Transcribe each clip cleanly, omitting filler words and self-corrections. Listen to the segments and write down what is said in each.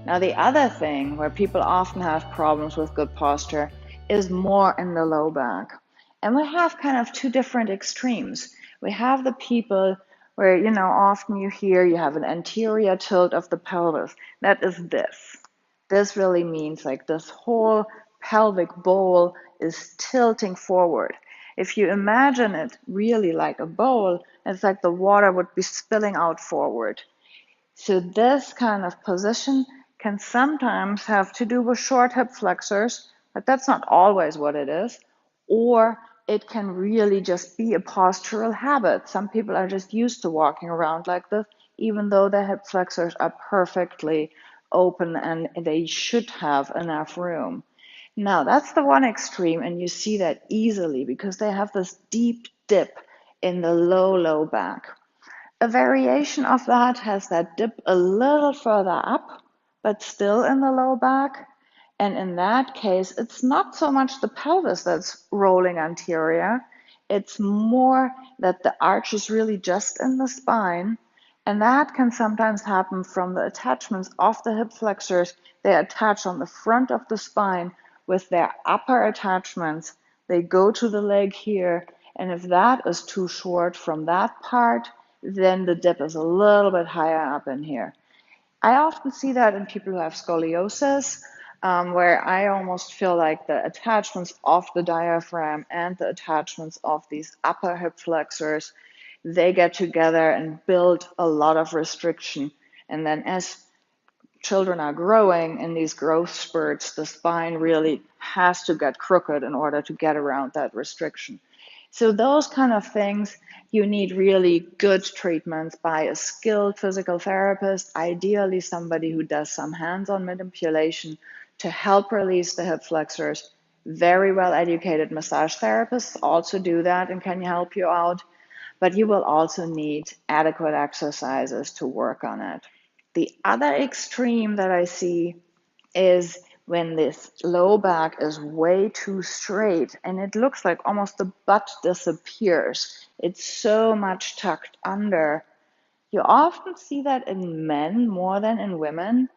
Now, the other thing where people often have problems with good posture is more in the low back. And we have kind of two different extremes. We have the people where, often you hear you have an anterior tilt of the pelvis. That is this. This really means like this whole pelvic bowl is tilting forward. If you imagine it really like a bowl, it's like the water would be spilling out forward. So this kind of position can sometimes have to do with short hip flexors, but that's not always what it is. Or it can really just be a postural habit. Some people are just used to walking around like this, even though their hip flexors are perfectly open and they should have enough room. Now, that's the one extreme, and you see that easily because they have this deep dip in the low back. A variation of that has that dip a little further up, but still in the low back. And in that case, it's not so much the pelvis that's rolling anterior, it's more that the arch is really just in the spine. And that can sometimes happen from the attachments of the hip flexors. They attach on the front of the spine with their upper attachments. They go to the leg here. And if that is too short from that part, then the dip is a little bit higher up in here. I often see that in people who have scoliosis, where I almost feel like the attachments of the diaphragm and the attachments of these upper hip flexors, they get together and build a lot of restriction. And then as children are growing in these growth spurts, the spine really has to get crooked in order to get around that restriction. So those kind of things, you need really good treatments by a skilled physical therapist, ideally somebody who does some hands-on manipulation to help release the hip flexors. Very well educated massage therapists also do that and can help you out, but you will also need adequate exercises to work on it. The other extreme that I see is when this low back is way too straight and it looks like almost the butt disappears. It's so much tucked under. You often see that in men more than in women.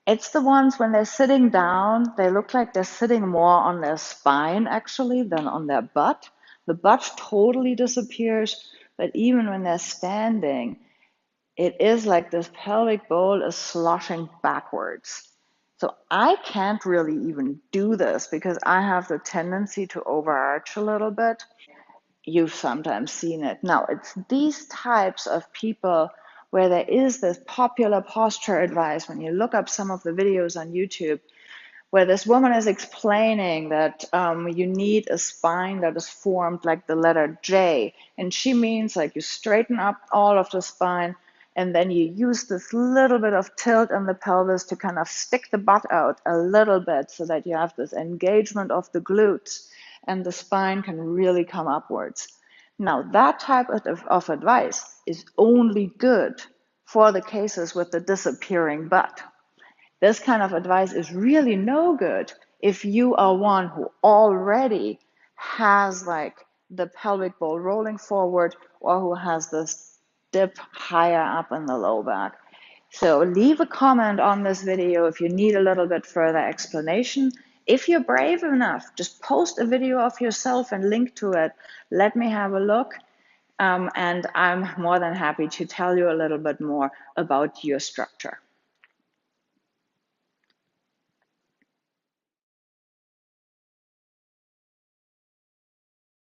It's the ones when they're sitting down, they look like they're sitting more on their spine actually than on their butt. The butt totally disappears, but even when they're standing, it is like this pelvic bowl is sloshing backwards. So I can't really even do this because I have the tendency to overarch a little bit. You've sometimes seen it. Now, it's these types of people where there is this popular posture advice. When you look up some of the videos on YouTube, where this woman is explaining that you need a spine that is formed like the letter J. And she means like you straighten up all of the spine and then you use this little bit of tilt in the pelvis to kind of stick the butt out a little bit so that you have this engagement of the glutes and the spine can really come upwards. Now, that type of advice is only good for the cases with the disappearing butt. This kind of advice is really no good if you are one who already has like the pelvic bowl rolling forward or who has this dip higher up in the low back. So leave a comment on this video if you need a little bit further explanation. If you're brave enough, just post a video of yourself and link to it. Let me have a look. And I'm more than happy to tell you a little bit more about your structure.